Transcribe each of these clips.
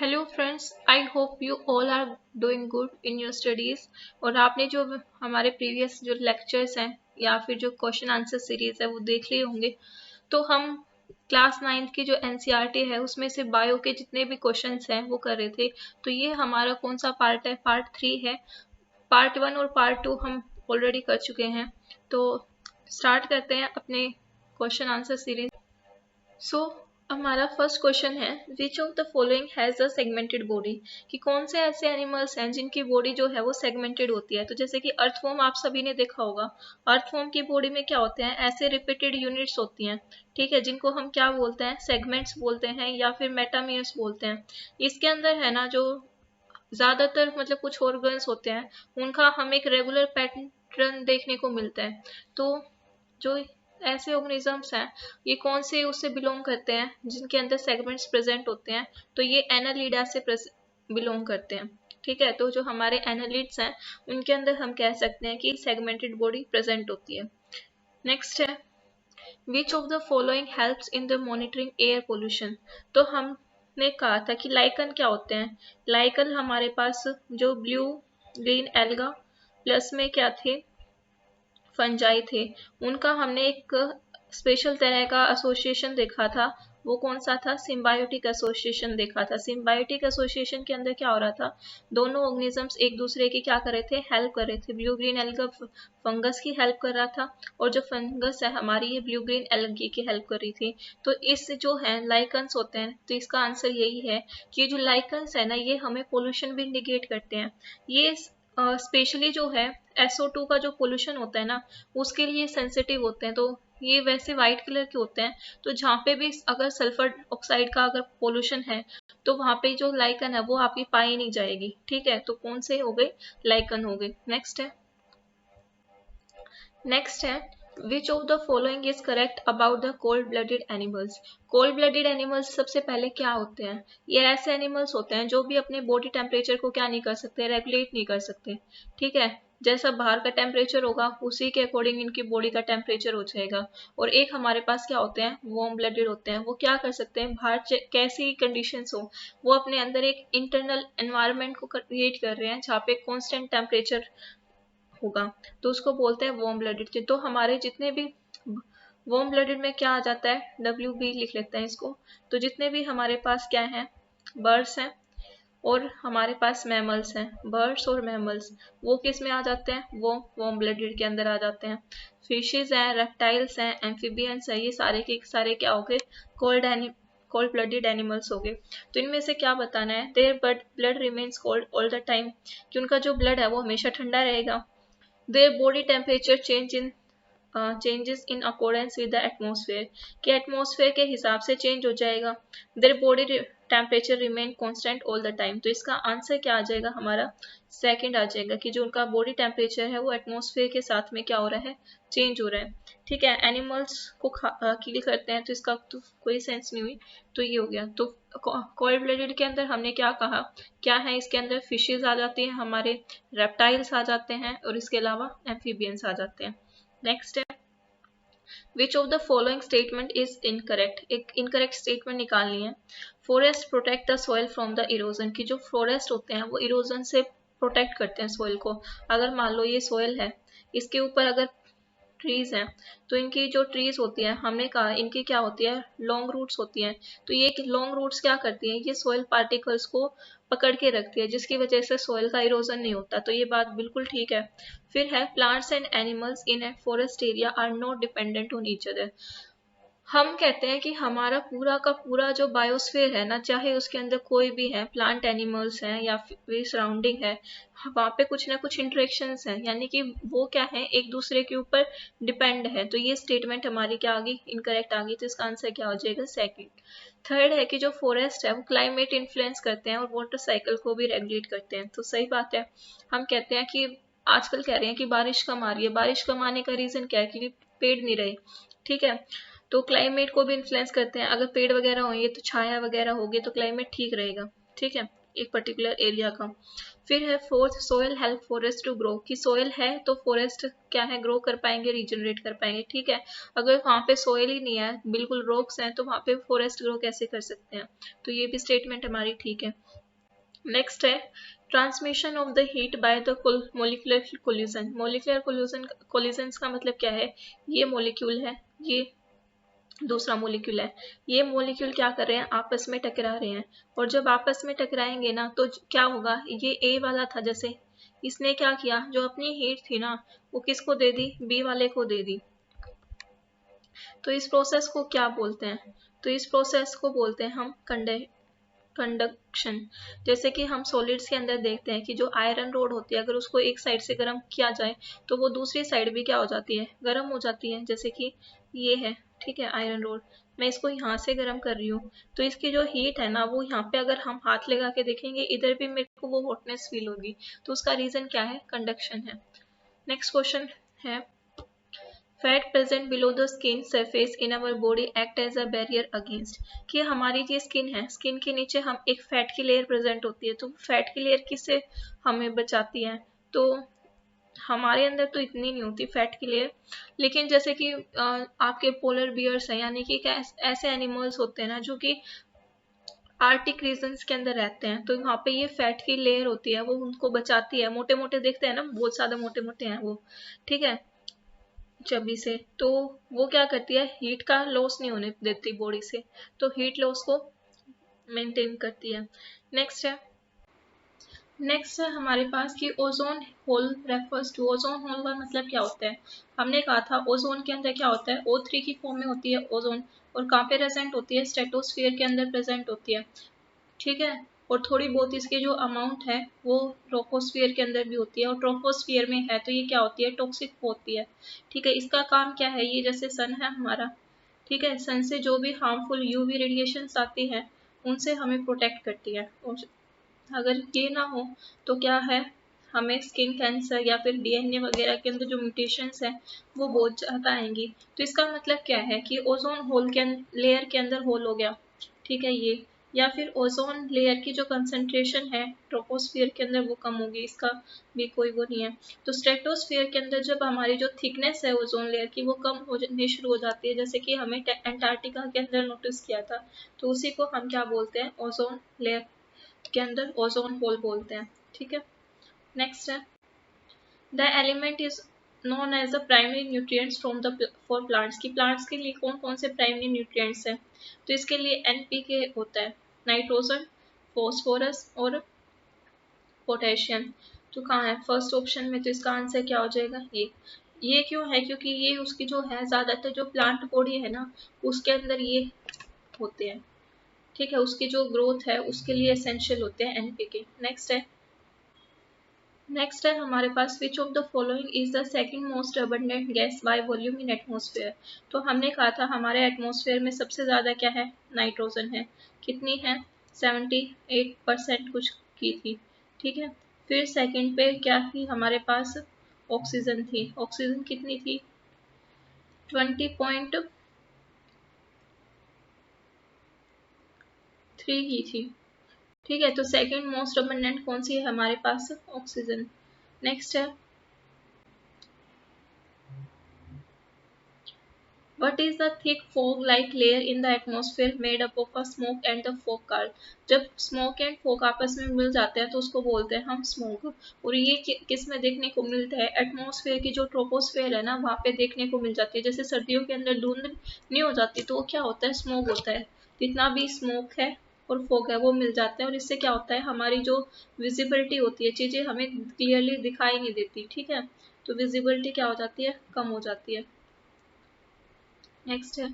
Hello friends, I hope you all are doing good in your studies. और आपने जो हमारे प्रीवियस जो लेक्चर्स हैं या फिर जो क्वेश्चन आंसर सीरीज़ है वो देख लिए होंगे। तो हम क्लास 9th की जो एनसीईआरटी है उसमें से बायो के जितने भी क्वेश्चंस हैं वो कर रहे थे। तो ये हमारा कौन सा पार्ट है? पार्ट 3 है। पार्ट 1 और पार्ट 2 हम ऑलरेडी कर चुके हैं। तो स्टार्ट करते हैं अपने क्वेश्चन आंसर सीरीज। सो हमारा फर्स्ट क्वेश्चन है, which of the following has a segmented body? कि कौन से ऐसे एनिमल्स हैं जिनकी बॉडी जो है वो सेगमेंटेड होती है। तो जैसे कि अर्थवॉर्म आप सभी ने देखा होगा। अर्थवॉर्म की बॉडी में क्या होते हैं? ऐसे रिपीटेड यूनिट्स होती हैं, ठीक है, जिनको हम क्या बोलते हैं? सेगमेंट्स बोलते हैं या फिर मेटामियर्स बोलते हैं। इसके अंदर है ना, जो ज्यादातर मतलब कुछ ऑर्गन्स होते हैं उनका हमें एक रेगुलर पैटर्न देखने को मिलता है। तो जो ऐसे ऑर्गेनिजम्स हैं ये कौन से उससे बिलोंग करते हैं जिनके अंदर सेगमेंट्स प्रेजेंट होते हैं? तो ये एनालिडा से बिलोंग करते हैं, ठीक है। तो जो हमारे एनालिड्स हैं उनके अंदर हम कह सकते हैं कि सेगमेंटेड बॉडी प्रेजेंट होती है। नेक्स्ट है, which of the following helps in the monitoring air pollution? तो हमने कहा था कि लाइकन क्या होते हैं। लाइकन हमारे पास जो ब्लू ग्रीन एल्गा प्लस में क्या थे? फंजाई थे। उनका हमने एक स्पेशल तरह का एसोसिएशन देखा था। वो कौन सा था? सिम्बायोटिक एसोसिएशन देखा था। सिम्बायोटिक एसोसिएशन के अंदर क्या हो रहा था? दोनों ऑर्गेनिजम्स एक दूसरे की क्या कर रहे थे? हेल्प कर रहे थे। ब्लू ग्रीन एल्गा फंगस की हेल्प कर रहा था और जो फंगस है हमारी ये ब्लू ग्रीन एल्गी की हेल्प कर रही थी। तो इस जो है लाइकन्स होते हैं, तो इसका आंसर यही है कि जो लाइकन्स है ना ये हमें पोल्यूशन भी निगेट करते हैं। ये स्पेशली जो है SO2 का जो पोल्यूशन होता है ना उसके लिए सेंसिटिव होते हैं। तो ये वैसे वाइट कलर के होते हैं। तो जहाँ पे भी अगर सल्फर ऑक्साइड का अगर पोल्यूशन है तो वहाँ पे जो लाइकन है वो आपकी पाई नहीं जाएगी, ठीक है। तो कौन से हो गए? लाइकन हो गए। नेक्स्ट है, which of the following is correct about the cold blooded animals? Cold blooded animals सबसे पहले क्या होते हैं? ये ऐसे एनिमल्स होते हैं जो भी अपने बॉडी टेम्परेचर को क्या नहीं कर सकते? रेगुलेट नहीं कर सकते, ठीक है। जैसा बाहर का टेम्परेचर होगा उसी के अकॉर्डिंग इनकी बॉडी का टेम्परेचर हो जाएगा। और एक हमारे पास क्या होते हैं? वार्म ब्लडेड होते हैं। वो क्या कर सकते हैं? बाहर कैसी कंडीशंस हो वो अपने अंदर एक इंटरनल एनवायरनमेंट को क्रिएट कर रहे हैं जहाँ पे कॉन्स्टेंट टेम्परेचर होगा, तो उसको बोलते हैं वार्म ब्लडेड। तो हमारे जितने भी वार्म ब्लडेड में क्या आ जाता है? WB लिख लेते हैं इसको। तो जितने भी हमारे पास क्या हैं? बर्ड्स हैं और हमारे पास मैमल्स हैं। बर्ड्स और मैमल्स वो किस में आ जाते हैं? वो वार्म ब्लडेड के अंदर आ जाते हैं। फिशेज हैं, रेप्टाइल्स हैं, एम्फीबियंस हैं, ये सारे के सारे क्या हो गए? कोल्ड ब्लडेड एनिमल्स हो गए। तो इनमें से क्या बताना है? Their blood remains cold all the time, कि उनका जो ब्लड है वो हमेशा ठंडा रहेगा। Their body temperature changes in accordance with the atmosphere, कि एटमोसफेयर के हिसाब से चेंज हो जाएगा। Their body temperature remain constant all the time। तो इसका आंसर क्या आ जाएगा? हमारा सेकंड आ जाएगा कि जो उनका बॉडी टेम्परेचर है वो एटमोसफेयर के साथ में क्या हो रहा है? चेंज हो रहा है, ठीक है। एनिमल्स को किल करते हैं तो इसका तो कोई सेंस नहीं हुई। तो ये हो गया। तो कोल्ड ब्लडेड के अंदर हमने क्या कहा? क्या है इसके अंदर? फिशेज आ जाती हैं हमारे, रेप्टाइल्स आ जाते हैं और इसके अलावा एम्फीबियंस आ जाते हैं। नेक्स्ट है, which of the following statement is incorrect? एक इनकरेक्ट स्टेटमेंट निकालनी है। Forest protect the soil from the erosion, की जो फॉरेस्ट होते हैं वो इरोजन से प्रोटेक्ट करते हैं सॉइल को। अगर मान लो ये सॉइल है, इसके ऊपर अगर ट्रीज हैं तो इनकी जो ट्रीज होती है हमने कहा इनकी क्या होती है? लॉन्ग रूट्स होती हैं। तो ये लॉन्ग रूट्स क्या करती हैं? ये सॉइल पार्टिकल्स को पकड़ के रखती है जिसकी वजह से सॉइल का इरोजन नहीं होता। तो ये बात बिल्कुल ठीक है। फिर है, plants and animals in a forest area are not dependent on each other. हम कहते हैं कि हमारा पूरा का पूरा जो बायोस्फीयर है ना, चाहे उसके अंदर कोई भी है, प्लांट एनिमल्स हैं या फिर सराउंडिंग है, वहाँ पे कुछ ना कुछ इंटरेक्शंस हैं, यानी कि वो क्या है? एक दूसरे के ऊपर डिपेंड है। तो ये स्टेटमेंट हमारी क्या आ गई? इनकरेक्ट आ गई। तो इसका आंसर क्या हो जाएगा? सेकंड। थर्ड है कि जो फॉरेस्ट है वो क्लाइमेट इन्फ्लुएंस करते हैं और वाटर साइकिल को भी रेगुलेट करते हैं। तो सही बात है। हम कहते हैं कि आजकल कह रहे हैं कि बारिश कम आ रही है। बारिश कम आने का रीजन क्या है? कि पेड़ नहीं रहे, ठीक है। तो क्लाइमेट को भी इन्फ्लुएंस करते हैं। अगर पेड़ वगैरह होंगे तो छाया वगैरह होगी तो क्लाइमेट ठीक रहेगा, ठीक है। एक पर्टिकुलर एरिया का। फिर है fourth, soil help forest to grow, कि सोयल है तो फॉरेस्ट क्या है, ग्रो कर पाएंगे, रीजनरेट कर पाएंगे। ठीक है, अगर वहाँ पे सोयल ही नहीं है, बिल्कुल रॉक्स हैं, तो वहाँ पे फॉरेस्ट ग्रो कैसे कर सकते हैं। तो ये भी स्टेटमेंट हमारी ठीक है। नेक्स्ट है transmission of the heat by the molecular collision. Molecular collision का मतलब क्या है, ये मोलिक्यूल है, ये दूसरा मोलिक्यूल है, ये मोलिक्यूल क्या कर रहे हैं, आपस में टकरा रहे हैं। और जब आपस में टकराएंगे ना तो क्या होगा, ये ए वाला था, जैसे इसने क्या किया, जो अपनी हीट थी ना वो किसको दे दी, बी वाले को दे दी। तो इस प्रोसेस को क्या बोलते हैं, तो इस प्रोसेस को बोलते हैं हम कंडक्शन। जैसे कि हम सॉलिड्स के अंदर देखते हैं कि जो आयरन रोड होती है, अगर उसको एक साइड से गर्म किया जाए तो वो दूसरी साइड भी क्या हो जाती है, गर्म हो जाती है। जैसे कि ये है, ठीक है, आयरन रोड, मैं इसको यहाँ से गर्म कर रही हूँ, तो इसकी जो हीट है ना वो यहाँ पे अगर हम हाथ लगा के देखेंगे, इधर भी मेरे को वो हॉटनेस फील होगी। तो उसका रीजन क्या है, कंडक्शन है। नेक्स्ट क्वेश्चन है fat present below the skin surface in our body act as a barrier against, कि हमारी जो स्किन है, स्किन के नीचे हम एक फैट की लेयर प्रेजेंट होती है, तो फैट की लेयर किससे हमें बचाती है, तो हमारे अंदर तो इतनी नहीं होती फैट की लेयर। लेकिन जैसे कि आपके पोलर बियर्स हैं, यानी कि ऐसे एनिमल्स होते हैं ना जो कि आर्टिक रीजन्स के अंदर रहते हैं, तो वहाँ पे ये फैट की लेयर होती है, वो उनको बचाती है। मोटे मोटे देखते हैं ना, बहुत ज्यादा मोटे मोटे हैं वो, ठीक है, चर्बी से, तो वो क्या करती है, हीट का लॉस नहीं होने देती बॉडी से, तो हीट लॉस को मेंटेन करती है। नेक्स्ट है, नेक्स्ट है हमारे पास कि ozone hole refers to, ozone hole का मतलब क्या होता है। हमने कहा था ओजोन के अंदर क्या होता है, O3 की फॉर्म में होती है ओजोन, और कहाँ पे प्रेजेंट होती है, स्ट्रेटोस्फीयर के अंदर प्रेजेंट होती है, ठीक है। और थोड़ी बहुत इसकी जो अमाउंट है वो ट्रोपोस्फियर के अंदर भी होती है, और ट्रोपोस्फियर में है तो ये क्या होती है, टॉक्सिक होती है। ठीक है, इसका काम क्या है, ये जैसे सन है हमारा, ठीक है, सन से जो भी हार्मफुल यूवी रेडिएशंस आती हैं उनसे हमें प्रोटेक्ट करती है। और अगर ये ना हो तो क्या है, हमें स्किन कैंसर या फिर डीएनए वगैरह के अंदर जो म्यूटेशंस है वो बहुत ज़्यादा आएंगी। तो इसका मतलब क्या है कि ओजोन होल के लेयर के अंदर होल हो गया, ठीक है ये, या फिर ओजोन लेयर की जो कंसंट्रेशन है ट्रोपोस्फियर के अंदर वो कम होगी, इसका भी कोई वो नहीं है। तो स्ट्रेटोस्फियर के अंदर जब हमारी जो थिकनेस है ओजोन लेयर की वो कम होने शुरू हो जाती है, जैसे कि हमें एंटार्क्टिका के अंदर नोटिस किया था, तो उसी को हम क्या बोलते हैं, ओजोन लेयर के अंदर ओजोन होल बोलते हैं। ठीक है, नेक्स्ट है the element is known as the primary nutrients from the for plants, की प्लांट्स के लिए कौन कौन से प्राइमरी न्यूट्रिएंट्स हैं, तो इसके लिए एनपीके होता है, नाइट्रोजन, फॉस्फोरस और पोटेशियम। तो कहाँ है फर्स्ट ऑप्शन में, तो इसका आंसर क्या हो जाएगा, ये क्यों है, क्योंकि ये उसकी जो है ज्यादातर जो प्लांट बॉडी है ना उसके अंदर ये होते हैं, ठीक है, उसकी जो ग्रोथ है उसके लिए एसेंशियल होते हैं एनपीके। नेक्स्ट है हमारे पास which of the following is the second most abundant gas by volume in atmosphere. तो हमने कहा था हमारे एटमॉस्फेयर में सबसे ज़्यादा क्या है, नाइट्रोजन है, कितनी है, 78% कुछ की थी, ठीक है। फिर सेकंड पे क्या थी हमारे पास, ऑक्सीजन थी, ऑक्सीजन कितनी थी, 20.3 की थी, ठीक है। तो सेकंड मोस्ट अबंडेंट कौन सी है हमारे पास, ऑक्सीजन। नेक्स्ट है What is the thick fog-like layer in the atmosphere made up of a smoke and the fog cloud? जब स्मोक एंड फॉग आपस में मिल जाते हैं तो उसको बोलते हैं हम स्मोक। और ये किस में देखने को मिलता है, एटमॉस्फेयर की जो ट्रोपोस्फेयर है ना वहाँ पे देखने को मिल जाती है। जैसे सर्दियों के अंदर धुंध नहीं हो जाती तो वो क्या होता है, स्मोक होता है। जितना भी स्मोक है और फॉग है वो मिल जाता है, और इससे क्या होता है, हमारी जो विजिबिलिटी होती है, चीज़ें हमें क्लियरली दिखाई नहीं देती, ठीक है। तो विजिबिलिटी क्या हो जाती है, कम हो जाती है। नेक्स्ट है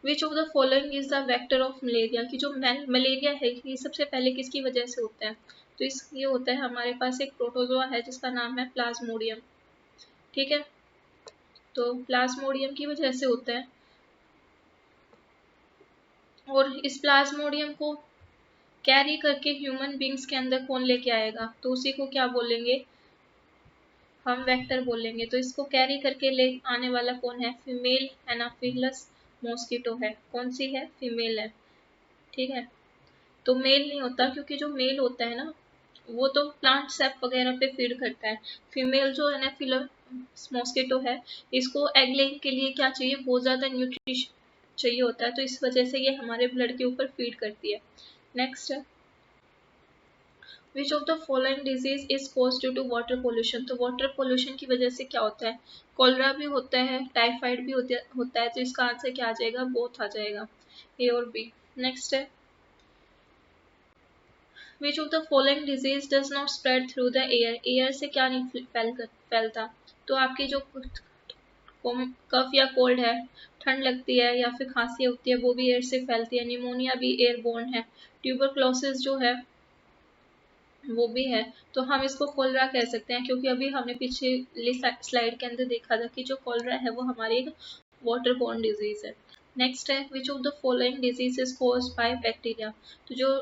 which of the following is the vector of malaria, की जो मलेरिया है ये सबसे पहले किसकी वजह से होता है, तो इस ये होता है हमारे पास एक प्रोटोजोआ है जिसका नाम है प्लाज्मोडियम, ठीक है। तो प्लाज्मोडियम की वजह से होता है, और इस प्लाज्मोडियम को कैरी करके ह्यूमन बींग्स के अंदर कौन लेके आएगा, तो उसी को क्या बोलेंगे, हम वेक्टर बोलेंगे। तो इसको कैरी करके ले आने वाला कौन है, फीमेल एनाफिलस मॉस्किटो है, कौन सी है, फीमेल है, ठीक है। तो मेल नहीं होता, क्योंकि जो मेल होता है ना वो तो प्लांट सेप वगैरह पे फीड करता है। फीमेल जो है ना फिलर मॉस्किटो है, इसको एग लेइंग के लिए क्या चाहिए, बहुत ज़्यादा न्यूट्रिशन चाहिए होता है, तो इस वजह से ये हमारे ब्लड के ऊपर फीड करती है। नेक्स्ट है, which of the following disease is cause due to water pollution. तो वाटर पोल्यूशन की वजह से क्या होता है, कॉलरा भी होता है, टाइफाइड भी होता है, तो इसका आंसर क्या आ जाएगा, बोथ आ जाएगा, ए और बी। नेक्स्ट है, which of the following disease does not spread through the air. Air से क्या नहीं फैलता, तो आपकी जो कफ या कोल्ड है, ठंड लगती है या फिर खांसी होती है, वो भी एयर से फैलती है। निमोनिया भी एयरबोर्न है। ट्यूबरक्लोसिस जो है वो भी है। तो हम इसको कोलरा कह सकते हैं, क्योंकि अभी हमने पिछली स्लाइड के अंदर देखा था कि जो कोलरा है वो हमारी एक वाटरबोर्न डिजीज है। नेक्स्ट है, which of the following disease is caused by bacteria. तो जो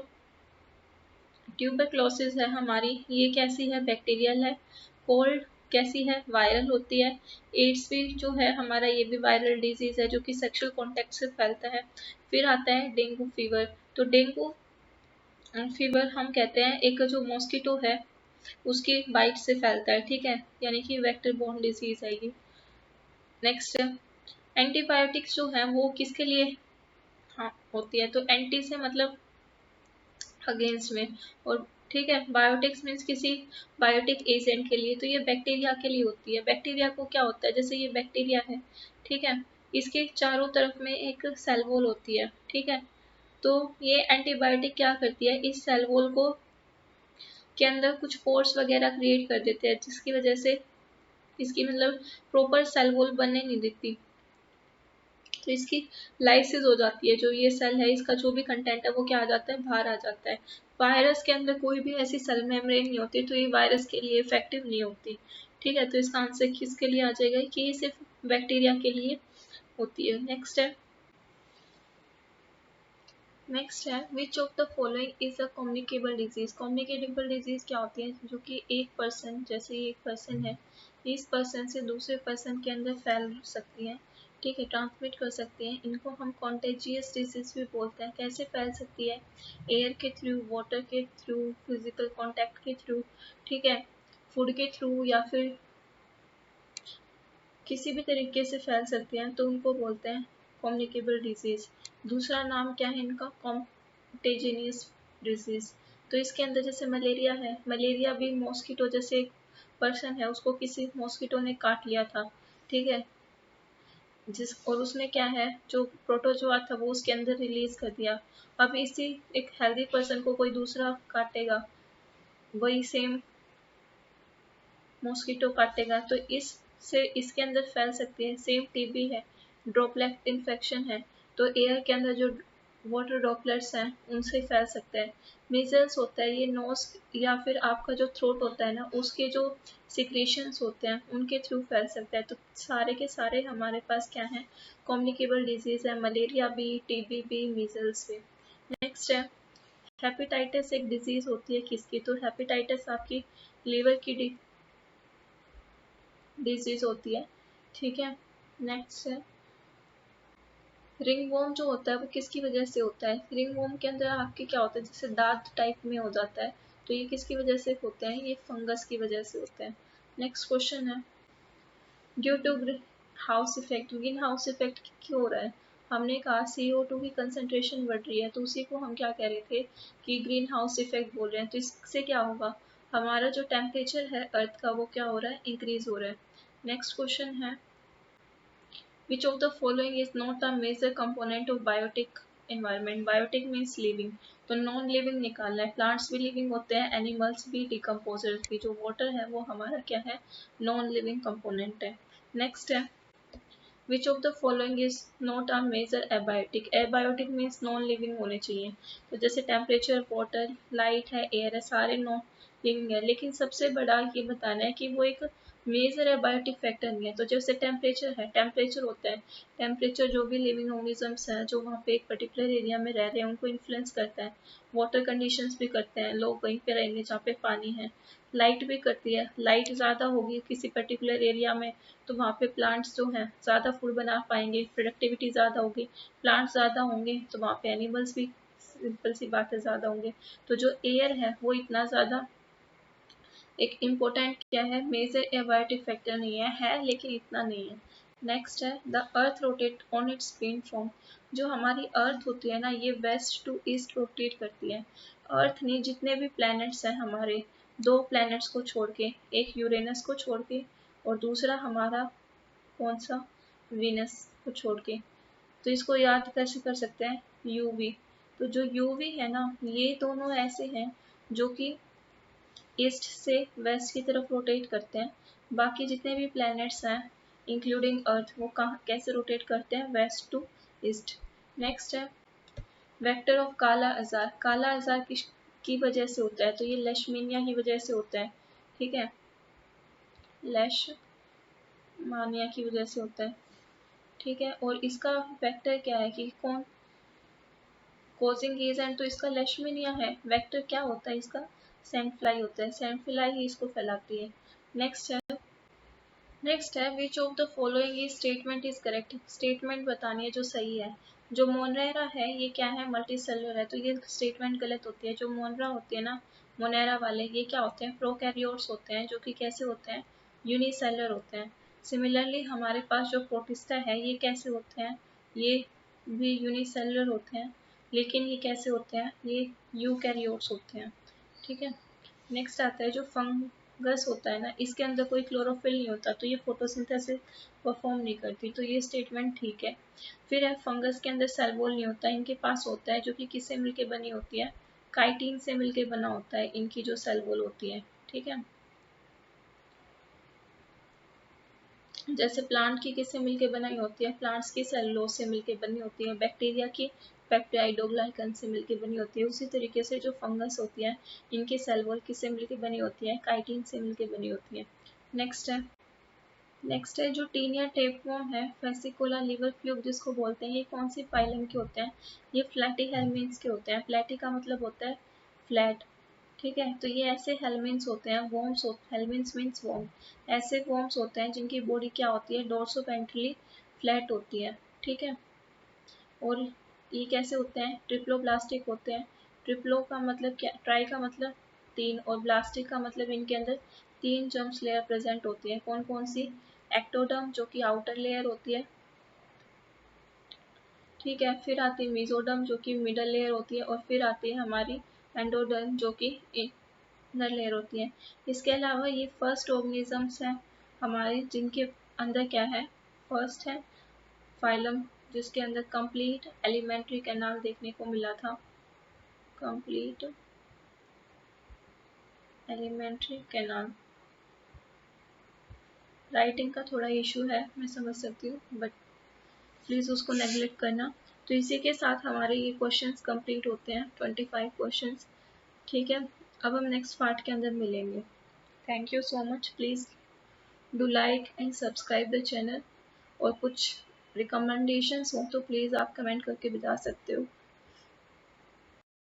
ट्यूबरक्लोसिस है हमारी, ये कैसी है, बैक्टीरियल है। कोल्ड कैसी है, वायरल होती है। एड्स भी जो है हमारा, ये भी वायरल डिजीज है जो कि सेक्सुअल कॉन्टेक्ट से फैलता है। फिर आता है डेंगू फीवर। तो डेंगू फीवर हम कहते हैं एक जो मॉस्किटो है उसकी बाइट से फैलता है, ठीक है, यानी कि वेक्टर बोर्न डिजीज है ये। नेक्स्ट है, एंटीबायोटिक्स जो है वो किसके लिए हाँ होती है, तो एंटी से मतलब अगेंस्ट में, और ठीक है, बायोटिक्स मीन्स किसी बायोटिक एजेंट के लिए, तो ये बैक्टीरिया के लिए होती है। बैक्टीरिया को क्या होता है, जैसे ये बैक्टीरिया है, ठीक है, इसके चारों तरफ में एक सेल वॉल होती है, ठीक है, तो ये एंटीबायोटिक क्या करती है, इस सेल वॉल को के अंदर कुछ पोर्स वगैरह क्रिएट कर देते हैं, जिसकी वजह से इसकी मतलब प्रॉपर सेल वॉल बनने नहीं देती, तो इसकी लाइसिस हो जाती है। जो ये सेल है इसका जो भी कंटेंट है वो क्या आ जाता है, बाहर आ जाता है। वायरस के अंदर कोई भी ऐसी सेल मेम्ब्रेन नहीं होती, तो ये वायरस के लिए इफेक्टिव नहीं होती, ठीक है, तो इसका आंसर किसके लिए आ जाएगा कि ये सिर्फ बैक्टीरिया के लिए होती है। नेक्स्ट है, which of the following is a communicable disease. Communicable disease क्या होती है, जो कि एक पर्सन, जैसे एक पर्सन है, इस पर्सन से दूसरे पर्सन के अंदर फैल सकती है, ठीक है, ट्रांसमिट कर सकती हैं। इनको हम कॉन्टेजियस डिजीज भी बोलते हैं। कैसे फैल सकती है, एयर के थ्रू, वाटर के थ्रू, फिजिकल कॉन्टैक्ट के थ्रू, ठीक है, फूड के थ्रू, या फिर किसी भी तरीके से फैल सकती हैं, तो उनको बोलते हैं कम्युनिकेबल डिजीज। दूसरा नाम क्या है इनका, कॉन्टेजियस डिजीज। तो इसके अंदर जैसे मलेरिया है, मलेरिया भी मॉस्किटो, जैसे एक पर्सन है उसको किसी मॉस्किटो ने काट लिया था, ठीक है, और उसने क्या है, जो प्रोटोजोआ था वो उसके अंदर रिलीज कर दिया। अब इसी एक हेल्दी पर्सन को कोई दूसरा काटेगा, वही सेम मॉस्किटो काटेगा, तो इससे इसके अंदर फैल सकती है। सेम टीबी है, ड्रॉपलेट इन्फेक्शन है, तो एयर के अंदर जो वाटर ड्रॉपलेट्स हैं उनसे फैल सकता है। मीजल्स होता है, ये नोज या फिर आपका जो थ्रोट होता है ना, उसके जो सिक्रेशंस होते हैं उनके थ्रू फैल सकता है। तो सारे के सारे हमारे पास क्या है, कम्युनिकेबल डिजीज है, मलेरिया भी, टीबी भी, मीजल्स भी। नेक्स्ट है, हेपेटाइटिस एक डिजीज होती है किसकी, तो हेपेटाइटिस आपकी लीवर की डिजीज होती है, ठीक है। नेक्स्ट है, रिंग वॉर्म जो होता है वो किसकी वजह से होता है, रिंग वॉर्म के अंदर आपके क्या होता है, जैसे दांत टाइप में हो जाता है, तो ये किसकी वजह से होते हैं, ये फंगस की वजह से होते हैं। नेक्स्ट क्वेश्चन है, due to greenhouse effect. Greenhouse effect क्यों हो रहा है, हमने कहा CO2 की कंसंट्रेशन बढ़ रही है, तो उसी को हम क्या कह रहे थे कि ग्रीन हाउस इफेक्ट बोल रहे हैं। तो इससे क्या होगा, हमारा जो टेम्परेचर है अर्थ का वो क्या हो रहा है, इंक्रीज हो रहा है। नेक्स्ट क्वेश्चन है, which of the following is not a major component of biotic environment। biotic means living, तो नॉन लिविंग निकालना है। प्लांट्स भी लिविंग होते हैं, एनिमल्स भी, डिकम्पोजर्स भी। जो वाटर है वो हमारा क्या है, नॉन लिविंग कंपोनेंट है। नेक्स्ट है, which of the following is not a major abiotic. Abiotic means non living होने चाहिए, तो जैसे टेम्परेचर, वाटर, लाइट है, एयर है, सारे नॉन लिविंग है, लेकिन सबसे बड़ा ये बताना है कि वो एक मेजर एबायोटिक फैक्टर नहीं है। तो जैसे टेम्परेचर है, टेम्परेचर होता है, टेम्परेचर जो भी लिविंग ऑर्गेनिजम्स हैं जो वहाँ पे एक पर्टिकुलर एरिया में रह रहे हैं उनको इन्फ्लुएंस करता है। वाटर कंडीशंस भी करते हैं, लोग वहीं पे रहेंगे जहाँ पे पानी है। लाइट भी करती है, लाइट ज़्यादा होगी किसी पर्टिकुलर एरिया में तो वहाँ पे प्लांट्स जो हैं ज़्यादा फूड बना पाएंगे, प्रोडक्टिविटी ज़्यादा होगी। प्लांट्स ज़्यादा होंगे तो वहाँ पे एनिमल्स भी सिंपल सी बात है, ज़्यादा होंगे। तो जो एयर है वो इतना ज़्यादा एक इम्पोर्टेंट क्या है, मेजर एबायोटिक फैक्टर नहीं है लेकिन इतना नहीं है। नेक्स्ट है the earth rotate on it's main form. जो हमारी अर्थ होती है ना, ये वेस्ट टू ईस्ट रोटेट करती है। अर्थ ने जितने भी प्लैनेट्स हैं हमारे, दो प्लैनेट्स को छोड़ के, एक यूरेनस को छोड़ के और दूसरा हमारा कौन सा, वीनस को छोड़ के। तो इसको याद कैसे कर सकते हैं, यूवी। तो जो यूवी है ना, ये दोनों ऐसे हैं जो कि ईस्ट से वेस्ट की तरफ रोटेट करते हैं। बाकी जितने भी प्लैनेट्स हैं इंक्लूडिंग अर्थ, वो कहाँ कैसे रोटेट करते हैं, वेस्ट टू ईस्ट। नेक्स्ट है वेक्टर ऑफ काला अजार। काला अजार की वजह से होता है, तो ये लेशमीनिया की वजह से होता है, ठीक है, लेशमानिया की वजह से होता है, ठीक है। और इसका वेक्टर क्या है कि कौन कोजिंग एजेंट, तो इसका लेशमीनिया है। वेक्टर क्या होता है इसका, सैंड फ्लाई होता है, सैंड फ्लाई ही इसको फैलाती है। नेक्स्ट है which of the following is statement is correct. Statement बतानी है जो सही है। जो मोनेरा है ये क्या है, मल्टी सेलुलर है, तो ये स्टेटमेंट गलत होती है। जो मोनरा होती है ना, मोनेरा वाले, ये क्या होते हैं, प्रोकैरियोट्स होते हैं, जो कि कैसे होते हैं, यूनिसेलुलर होते हैं। सिमिलरली हमारे पास जो प्रोटिस्टा है ये कैसे होते हैं, ये भी यूनिसेलुलर होते हैं, लेकिन ये कैसे होते हैं, ये यूकैरियोट्स होते हैं, ठीक है। नेक्स्ट आता है जो फंगस होता है ना, इसके अंदर कोई क्लोरोफिल नहीं होता, तो ये फोटोसिंथेसिस परफॉर्म नहीं करती, तो ये स्टेटमेंट ठीक है। फिर है फंगस के अंदर सेल वॉल नहीं होता, इनके पास होता है, जो कि किससे मिलके बनी होती है, काइटिन से मिलके बना होता है इनकी जो सेल वॉल होती है, ठीक है। जैसे प्लांट की किससे मिलके बनाई होती है, प्लांट्स की सेलुलोज से मिलके बनी होती है, बैक्टीरिया की पेप्टाइडोग्लाइकन से मिलके बनी होती है। उसी तरीके से जो फंगस होती है इनकी सेल वॉल किससे मिलके बनी होती है, काइटिन से मिलके बनी होती है। नेक्स्ट है जो टीनिया टेपवर्म है, फेसिकोला लिवर फ्लूक जिसको बोलते हैं, ये कौन सी फाइलम के होते हैं, ये फ्लैटी हेलमिन्स के होते हैं। फ्लैटी का मतलब होता है फ्लैट, ठीक है। तो ये ऐसे हेलमिन्स होते हैं, वॉर्म्स हेलमिन्स मीन्स वॉर्म, ऐसे वॉर्म्स होते हैं जिनकी बॉडी क्या होती है, डोर्सोवेंट्रली फ्लैट होती है, ठीक है। और ये कैसे होते हैं, ट्रिप्लोब्लास्टिक होते हैं। ट्रिप्लो का मतलब क्या, ट्राई का मतलब तीन, और ब्लास्टिक का मतलब इनके अंदर तीन जर्म्स लेयर प्रेजेंट होती है। कौन कौन सी, एक्टोडर्म जो कि आउटर लेयर होती है, ठीक है। फिर आती है मेसोडर्म जो कि मिडल लेयर होती है, और फिर आती है हमारी एंडोडर्म जो कि इनर लेयर होती है। इसके अलावा ये फर्स्ट ऑर्गेनिजम्स हैं हमारे जिनके अंदर क्या है, फर्स्ट है फाइलम जिसके अंदर कंप्लीट एलिमेंट्री कैनाल देखने को मिला था, कंप्लीट एलिमेंट्री कैनाल। राइटिंग का थोड़ा इशू है, मैं समझ सकती हूँ, बट प्लीज़ उसको नेगलेक्ट करना। तो इसी के साथ हमारे ये क्वेश्चंस कंप्लीट होते हैं, 25 क्वेश्चंस, ठीक है। अब हम नेक्स्ट पार्ट के अंदर मिलेंगे। Thank you so much, please do like and subscribe the channel. और कुछ रिकमेंडेशंस हो तो प्लीज़ आप कमेंट करके बता सकते हो।